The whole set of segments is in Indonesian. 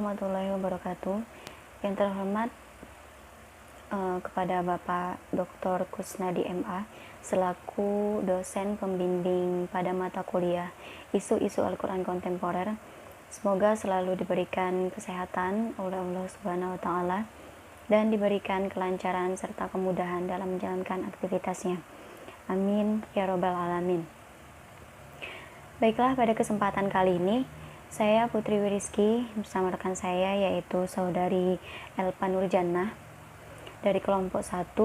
warahmatullahi wabarakatuh. Yang terhormat kepada Bapak Dr. Kusnadi MA selaku dosen pembimbing pada mata kuliah isu-isu Al-Quran kontemporer. Semoga selalu diberikan kesehatan oleh Allah Subhanahu wa Ta'ala dan diberikan kelancaran serta kemudahan dalam menjalankan aktivitasnya. Amin ya Robbal Alamin. Baiklah, pada kesempatan kali ini saya Putri Wiriski bersama rekan saya yaitu saudari Elpa Nurjannah dari kelompok 1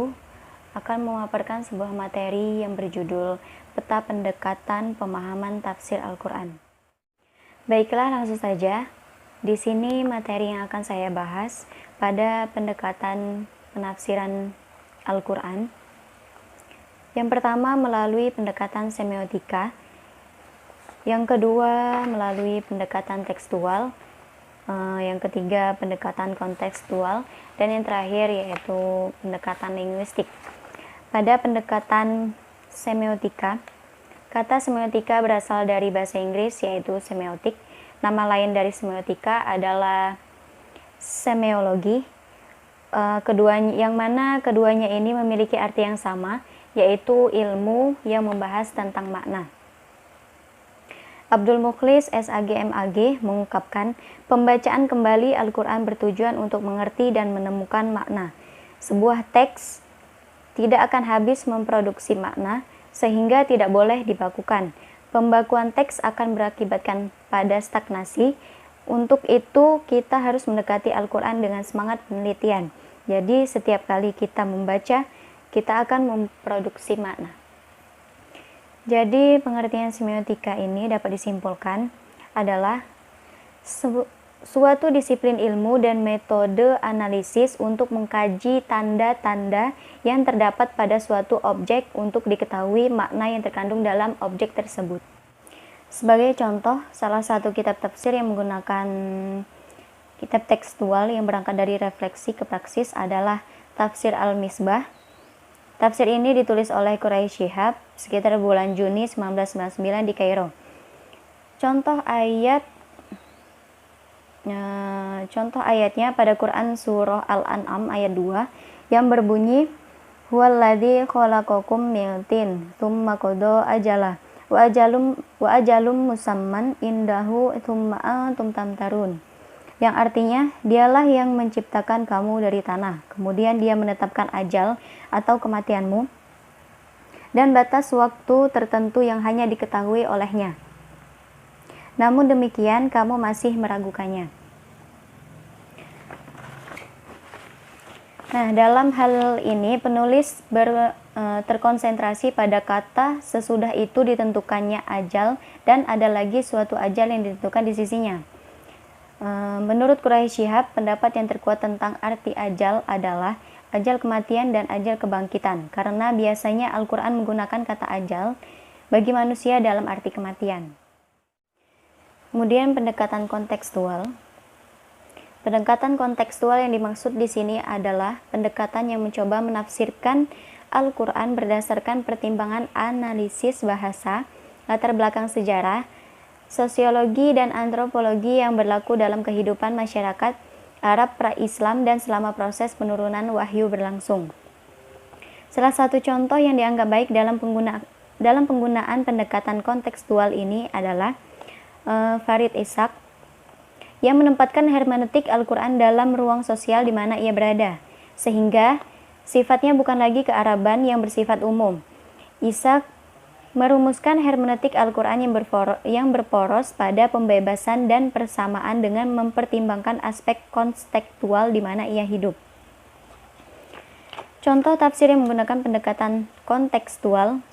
akan memaparkan sebuah materi yang berjudul Peta Pendekatan Pemahaman Tafsir Al-Quran. Baiklah, langsung saja. Di sini materi yang akan saya bahas pada pendekatan penafsiran Al-Quran. Yang pertama melalui pendekatan semiotika, yang kedua melalui pendekatan tekstual, yang ketiga pendekatan kontekstual, dan yang terakhir yaitu pendekatan linguistik. Pada pendekatan semiotika, kata semiotika berasal dari bahasa Inggris yaitu semiotik. Nama lain dari semiotika adalah semiologi. Yang mana keduanya ini memiliki arti yang sama, yaitu ilmu yang membahas tentang makna. Abdul Mukhlis SAG MAG mengungkapkan, pembacaan kembali Al-Quran bertujuan untuk mengerti dan menemukan makna. Sebuah teks tidak akan habis memproduksi makna, sehingga tidak boleh dibakukan. Pembakuan teks akan berakibatkan pada stagnasi. Untuk itu, kita harus mendekati Al-Quran dengan semangat penelitian. Jadi, setiap kali kita membaca, kita akan memproduksi makna. Jadi, pengertian semiotika ini dapat disimpulkan adalah suatu disiplin ilmu dan metode analisis untuk mengkaji tanda-tanda yang terdapat pada suatu objek untuk diketahui makna yang terkandung dalam objek tersebut. Sebagai contoh, salah satu kitab tafsir yang menggunakan kitab tekstual yang berangkat dari refleksi ke praksis adalah Tafsir Al-Misbah. Tafsir ini ditulis oleh Quraish Shihab sekitar bulan Juni 1999 di Kairo. Contoh ayatnya pada Quran Surah Al-An'am ayat 2 yang berbunyi, Huwaladzi khalaqakum min tin tsumma qada ajala wa ajalum musamman indahu tsumma antum tamtarun. Yang artinya, dialah yang menciptakan kamu dari tanah, kemudian dia menetapkan ajal atau kematianmu, dan batas waktu tertentu yang hanya diketahui olehnya. Namun demikian, kamu masih meragukannya. Nah, dalam hal ini, penulis terkonsentrasi pada kata sesudah itu ditentukannya ajal, dan ada lagi suatu ajal yang ditentukan di sisinya. Menurut Quraish Shihab, pendapat yang terkuat tentang arti ajal adalah ajal kematian dan ajal kebangkitan, karena biasanya Al-Quran menggunakan kata ajal bagi manusia dalam arti kematian. Kemudian pendekatan kontekstual. Pendekatan kontekstual yang dimaksud di sini adalah pendekatan yang mencoba menafsirkan Al-Quran berdasarkan pertimbangan analisis bahasa, latar belakang sejarah, sosiologi dan antropologi yang berlaku dalam kehidupan masyarakat Arab pra-Islam dan selama proses penurunan wahyu berlangsung. Salah satu contoh yang dianggap baik dalam penggunaan pendekatan kontekstual ini adalah Farid Ishaq yang menempatkan hermeneutik Al-Quran dalam ruang sosial di mana ia berada, sehingga sifatnya bukan lagi kearaban yang bersifat umum. Ishaq merumuskan hermeneutik Al-Quran yang berporos pada pembebasan dan persamaan dengan mempertimbangkan aspek kontekstual di mana ia hidup. Contoh tafsir yang menggunakan pendekatan kontekstual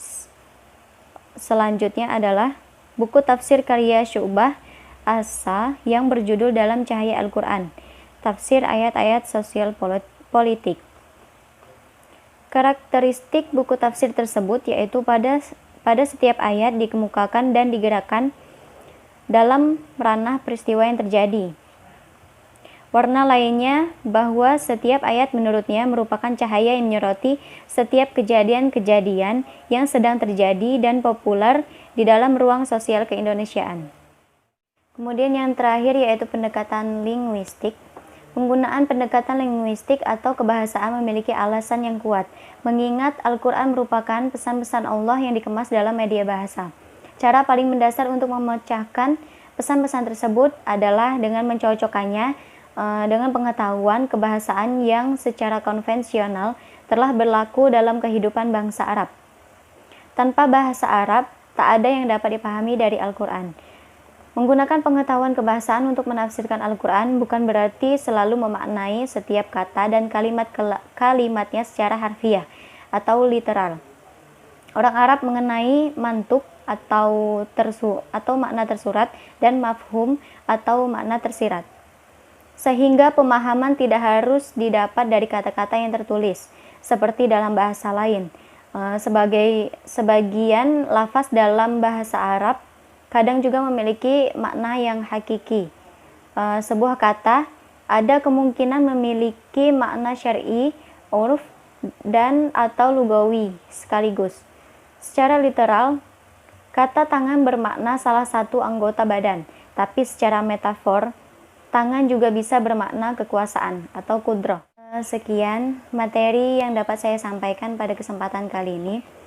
selanjutnya adalah buku tafsir karya Syu'bah Asa yang berjudul Dalam Cahaya Al-Quran, tafsir ayat-ayat sosial politik. Karakteristik buku tafsir tersebut yaitu pada setiap ayat dikemukakan dan digerakkan dalam ranah peristiwa yang terjadi. Warna lainnya bahwa setiap ayat menurutnya merupakan cahaya yang menyoroti setiap kejadian-kejadian yang sedang terjadi dan populer di dalam ruang sosial keindonesiaan. Kemudian yang terakhir yaitu pendekatan linguistik. Penggunaan pendekatan linguistik atau kebahasaan memiliki alasan yang kuat, mengingat Al-Quran merupakan pesan-pesan Allah yang dikemas dalam media bahasa. Cara paling mendasar untuk memecahkan pesan-pesan tersebut adalah dengan mencocokkannya dengan pengetahuan kebahasaan yang secara konvensional telah berlaku dalam kehidupan bangsa Arab. Tanpa bahasa Arab, tak ada yang dapat dipahami dari Al-Quran. Menggunakan pengetahuan kebahasaan untuk menafsirkan Al-Quran bukan berarti selalu memaknai setiap kata dan kalimatnya secara harfiah atau literal. Orang Arab mengenai mantuk atau makna tersurat dan mafhum atau makna tersirat. Sehingga pemahaman tidak harus didapat dari kata-kata yang tertulis, seperti dalam bahasa lain. Sebagian lafaz dalam bahasa Arab kadang juga memiliki makna yang hakiki. Sebuah kata ada kemungkinan memiliki makna syar'i, urf, dan atau lugawi sekaligus. Secara literal, kata tangan bermakna salah satu anggota badan, tapi secara metafor, tangan juga bisa bermakna kekuasaan atau kudroh. Sekian materi yang dapat saya sampaikan pada kesempatan kali ini.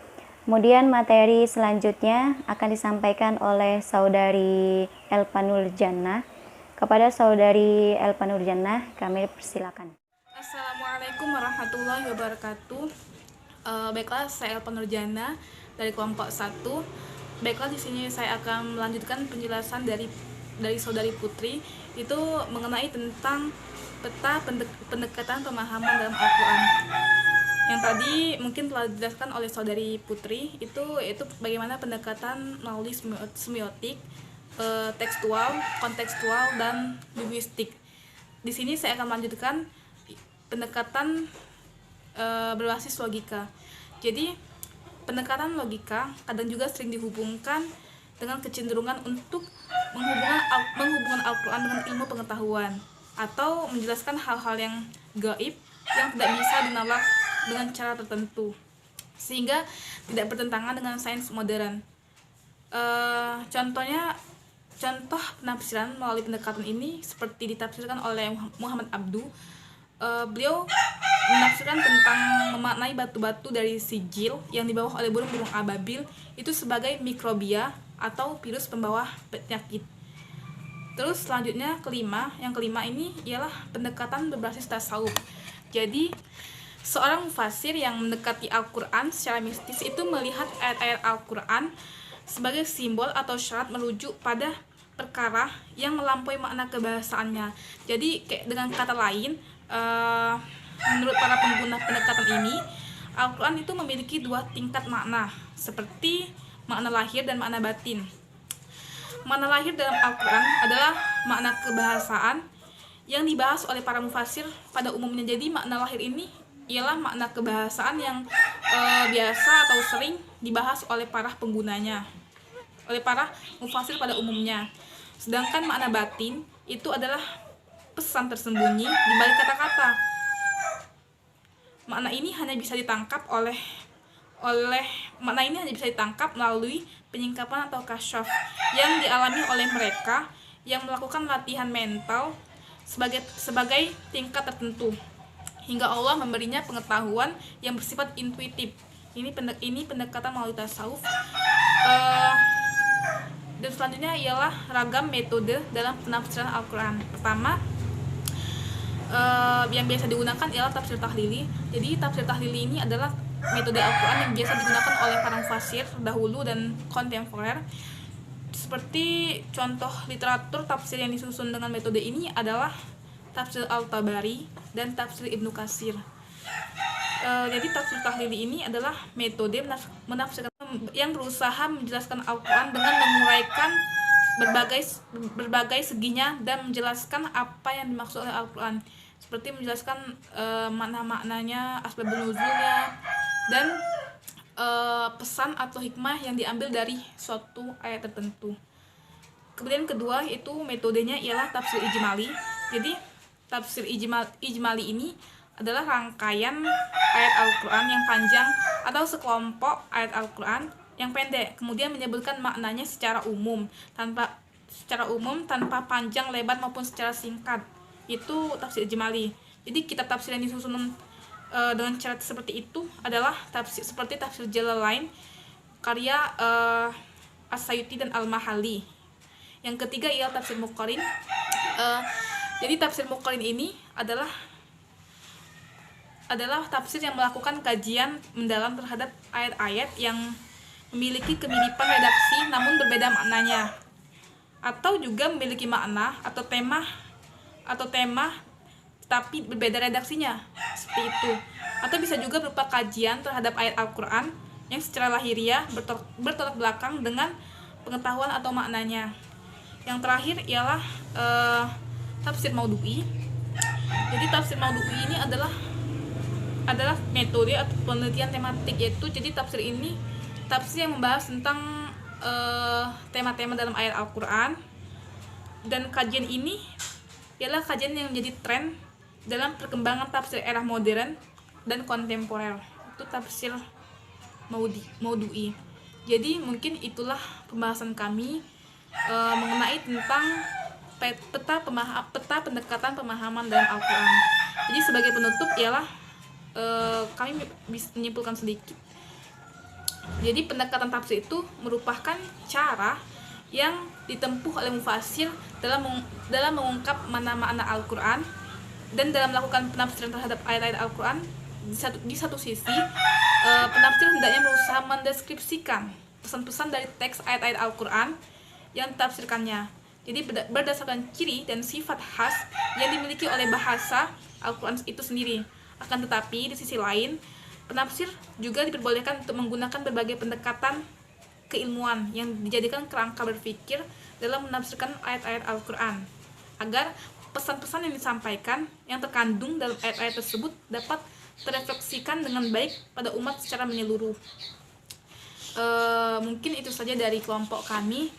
Kemudian materi selanjutnya akan disampaikan oleh Saudari Elpa Nurjannah. Kepada Saudari Elpa Nurjannah, kami persilakan. Assalamualaikum warahmatullahi wabarakatuh. Baiklah, saya Elpa Nurjannah dari kelompok 1. Baiklah, di sini saya akan melanjutkan penjelasan dari Saudari Putri, itu mengenai tentang peta pendekatan pemahaman dalam Al-Quran. Yang tadi mungkin telah dijelaskan oleh Saudari Putri, itu bagaimana pendekatan melalui semiotik, tekstual, kontekstual, dan linguistik. Di sini saya akan melanjutkan pendekatan berbasis logika. Jadi pendekatan logika kadang juga sering dihubungkan dengan kecenderungan untuk menghubungkan Al-Quran dengan ilmu pengetahuan atau menjelaskan hal-hal yang gaib yang tidak bisa dinalar dengan cara tertentu, sehingga tidak bertentangan dengan sains modern. Contoh penafsiran melalui pendekatan ini seperti ditafsirkan oleh Muhammad Abdu. Beliau menafsirkan tentang memaknai batu-batu dari sijil yang dibawa oleh burung-burung ababil itu sebagai mikrobia atau virus pembawa penyakit. Terus selanjutnya yang kelima ini ialah pendekatan berbasis tasawuf. Jadi seorang mufasir yang mendekati Al-Quran secara mistis itu melihat ayat-ayat Al-Quran sebagai simbol atau syarat merujuk pada perkara yang melampaui makna kebahasaannya. Jadi dengan kata lain, menurut para pengguna pendekatan ini, Al-Quran itu memiliki 2 tingkat makna, seperti makna lahir dan makna batin. Makna lahir dalam Al-Quran adalah makna kebahasaan yang dibahas oleh para mufasir pada umumnya. Jadi makna lahir ini ialah makna kebahasaan yang biasa atau sering dibahas oleh para penggunanya, oleh para mufasir pada umumnya. Sedangkan makna batin itu adalah pesan tersembunyi di balik kata-kata. Makna ini hanya bisa ditangkap melalui penyingkapan atau kasyaf yang dialami oleh mereka yang melakukan latihan mental sebagai tingkat tertentu, hingga Allah memberinya pengetahuan yang bersifat intuitif. Ini pendekatan melalui tasawuf. Dan selanjutnya ialah ragam metode dalam penafsiran Al-Quran. Pertama, yang biasa digunakan ialah tafsir tahlili. Jadi tafsir tahlili ini adalah metode Al-Quran yang biasa digunakan oleh para mufasir dahulu dan kontemporer. Seperti contoh literatur tafsir yang disusun dengan metode ini adalah tafsir Al-Tabari dan tafsir Ibnu Katsir. Jadi tafsir tahlili ini adalah metode menafsirkan yang berusaha menjelaskan Al-Quran dengan menguraikan berbagai seginya dan menjelaskan apa yang dimaksud oleh Al-Quran, seperti menjelaskan makna-maknanya, asbabun nuzulnya, dan pesan atau hikmah yang diambil dari suatu ayat tertentu. Kemudian kedua itu metodenya ialah tafsir ijmali. Jadi tafsir ijmali ini adalah rangkaian ayat Al-Quran yang panjang atau sekelompok ayat Al-Quran yang pendek, kemudian menyebutkan maknanya secara umum tanpa secara umum tanpa panjang lebar maupun secara singkat. Itu tafsir ijmali. Jadi kitab tafsir yang disusun dengan cara seperti itu adalah seperti tafsir Jalalain karya As-Sayuti dan Al-Mahalli. Yang ketiga ialah tafsir Muqarrin. Jadi tafsir Muqarrin ini adalah tafsir yang melakukan kajian mendalam terhadap ayat-ayat yang memiliki kemiripan redaksi namun berbeda maknanya, atau juga memiliki makna atau tema tapi berbeda redaksinya, seperti itu. Atau bisa juga berupa kajian terhadap ayat Al-Quran yang secara lahiriah bertolak belakang dengan pengetahuan atau maknanya. Yang terakhir ialah tafsir Maudhu'i. Jadi tafsir Maudhu'i ini adalah metode atau penelitian tematik, yaitu jadi tafsir ini tafsir yang membahas tentang tema-tema dalam ayat Al-Quran, dan kajian ini ialah kajian yang menjadi tren dalam perkembangan tafsir era modern dan kontemporer. Itu tafsir Maudhu'i. Jadi mungkin itulah pembahasan kami mengenai tentang peta pendekatan pemahaman dalam Al-Quran. Jadi sebagai penutup ialah kami bisa menyimpulkan sedikit. Jadi pendekatan tafsir itu merupakan cara yang ditempuh oleh mufasir dalam mengungkap makna Al-Quran dan dalam melakukan penafsiran terhadap ayat-ayat Al-Quran. Di satu sisi, penafsir hendaknya berusaha mendeskripsikan pesan-pesan dari teks ayat-ayat Al-Quran yang ditafsirkannya. Jadi berdasarkan ciri dan sifat khas yang dimiliki oleh bahasa Al-Quran itu sendiri. Akan tetapi di sisi lain, penafsir juga diperbolehkan untuk menggunakan berbagai pendekatan keilmuan yang dijadikan kerangka berpikir dalam menafsirkan ayat-ayat Al-Quran, agar pesan-pesan yang disampaikan yang terkandung dalam ayat-ayat tersebut dapat terefleksikan dengan baik pada umat secara menyeluruh. Mungkin itu saja dari kelompok kami.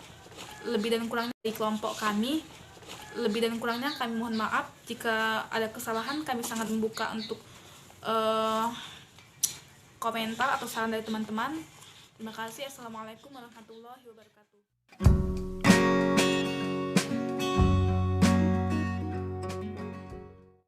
Lebih dan kurangnya kami mohon maaf. Jika ada kesalahan, kami sangat membuka untuk komentar atau saran dari teman-teman. Terima kasih. Assalamualaikum warahmatullahi wabarakatuh.